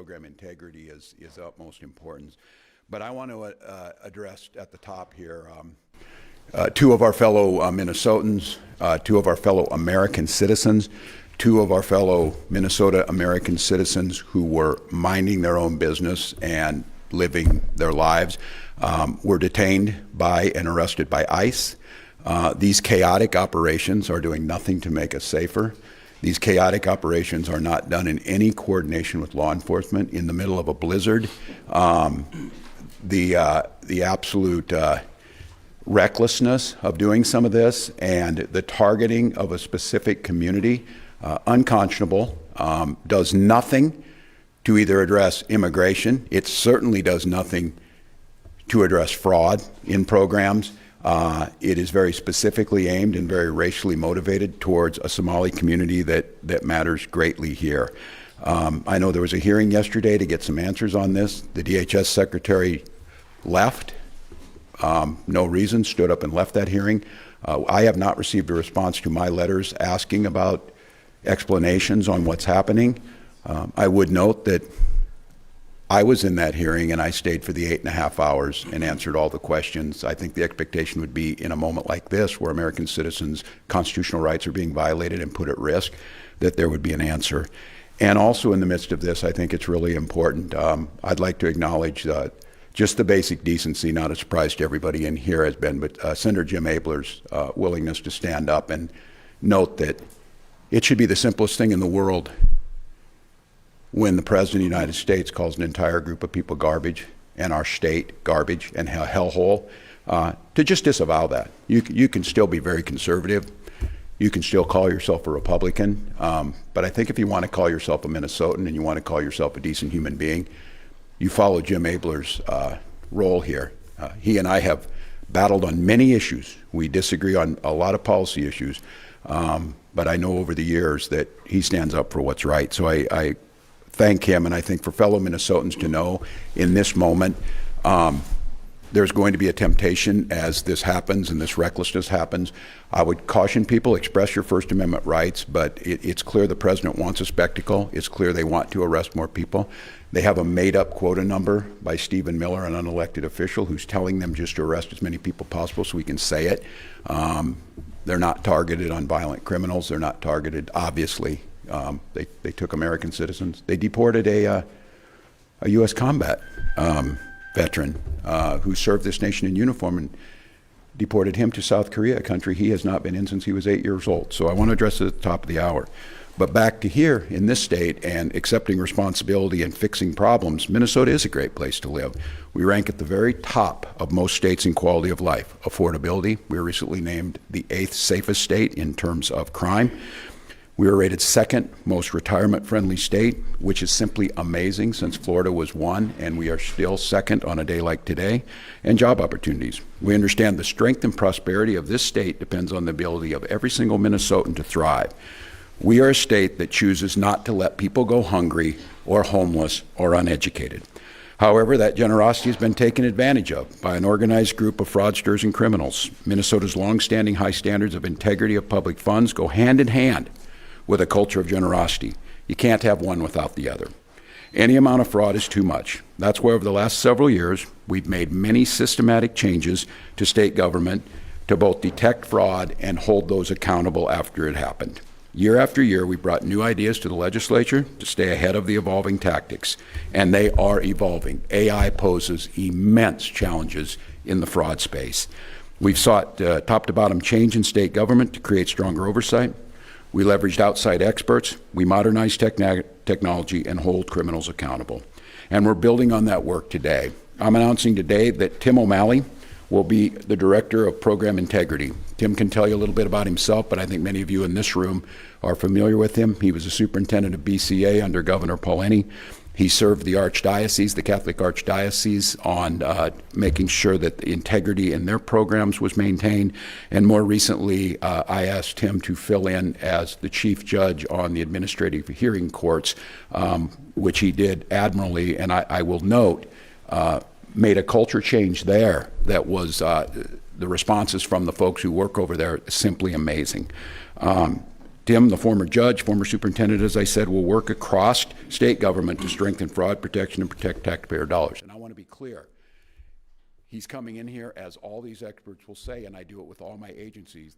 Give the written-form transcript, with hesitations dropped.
program integrity is utmost importance. But I want to address at the top here two of our fellow Minnesotans, two of our fellow American citizens, two of our fellow Minnesota American citizens who were minding their own business and living their lives were detained by and arrested by ICE. These chaotic operations are doing nothing to make us safer. These chaotic operations are not done in any coordination with law enforcement in the middle of a blizzard. The absolute recklessness of doing some of this and the targeting of a specific community, unconscionable, does nothing to either address immigration. It certainly does nothing to address fraud in programs. It is very specifically aimed and very racially motivated towards a Somali community that matters greatly here. I know there was a hearing yesterday to get some answers on this. The DHS secretary left, no reason, stood up and left that hearing. I have not received a response to my letters asking about explanations on what's happening. I would note that I was in that hearing and I stayed for the 8.5 hours and answered all the questions. I think the expectation would be in a moment like this where American citizens' constitutional rights are being violated and put at risk, that there would be an answer. And also in the midst of this, I think it's really important. I'd like to acknowledge just the basic decency, not a surprise to everybody in here has been, but Senator Jim Abler's willingness to stand up and note that it should be the simplest thing in the world when the President of the United States calls an entire group of people garbage and our state garbage and hellhole, to just disavow that. You can still be very conservative. You can still call yourself a Republican. But I think if you want to call yourself a Minnesotan and you want to call yourself a decent human being, you follow Jim Abler's role here. He and I have battled on many issues. We disagree on a lot of policy issues. But I know over the years that he stands up for what's right. So I thank him, and I think for fellow Minnesotans to know in this moment, there's going to be a temptation as this happens and this recklessness happens. I would caution people, express your First Amendment rights, but it's clear the president wants a spectacle. It's clear they want to arrest more people. They have a made-up quota number by Stephen Miller, an unelected official, who's telling them just to arrest as many people possible so we can say it. They're not targeted on violent criminals. They're not targeted, obviously. They took American citizens. They deported a U.S. combat veteran who served this nation in uniform and deported him to South Korea, a country he has not been in since he was 8 years old. So I want to address it at the top of the hour. But back to here in this state and accepting responsibility and fixing problems, Minnesota is a great place to live. We rank at the very top of most states in quality of life. Affordability, we were recently named the 8th safest state in terms of crime. We were rated 2nd most retirement-friendly state, which is simply amazing since Florida was 1, and we are still 2nd on a day like today. And job opportunities. We understand the strength and prosperity of this state depends on the ability of every single Minnesotan to thrive. We are a state that chooses not to let people go hungry or homeless or uneducated. However, that generosity has been taken advantage of by an organized group of fraudsters and criminals. Minnesota's longstanding high standards of integrity of public funds go hand in hand with a culture of generosity. You can't have one without the other. Any amount of fraud is too much. That's why over the last several years, we've made many systematic changes to state government to both detect fraud and hold those accountable after it happened. Year after year, we brought new ideas to the legislature to stay ahead of the evolving tactics, and they are evolving. AI poses immense challenges in the fraud space. We've sought top-to-bottom change in state government to create stronger oversight. We leveraged outside experts, we modernized technology, and hold criminals accountable. And we're building on that work today. I'm announcing today that Tim O'Malley will be the Director of Program Integrity. Tim can tell you a little bit about himself, but I think many of you in this room are familiar with him. He was a superintendent of BCA under Governor Paulini. He served the Archdiocese, the Catholic Archdiocese, on making sure that the integrity in their programs was maintained. And more recently, I asked him to fill in as the chief judge on the administrative hearing courts, which he did admirably. And I will note, made a culture change there that was the responses from the folks who work over there simply amazing. Tim, the former judge, former superintendent, as I said, will work across state government to strengthen fraud protection and protect taxpayer dollars. And I want to be clear. He's coming in here, as all these experts will say, and I do it with all my agencies,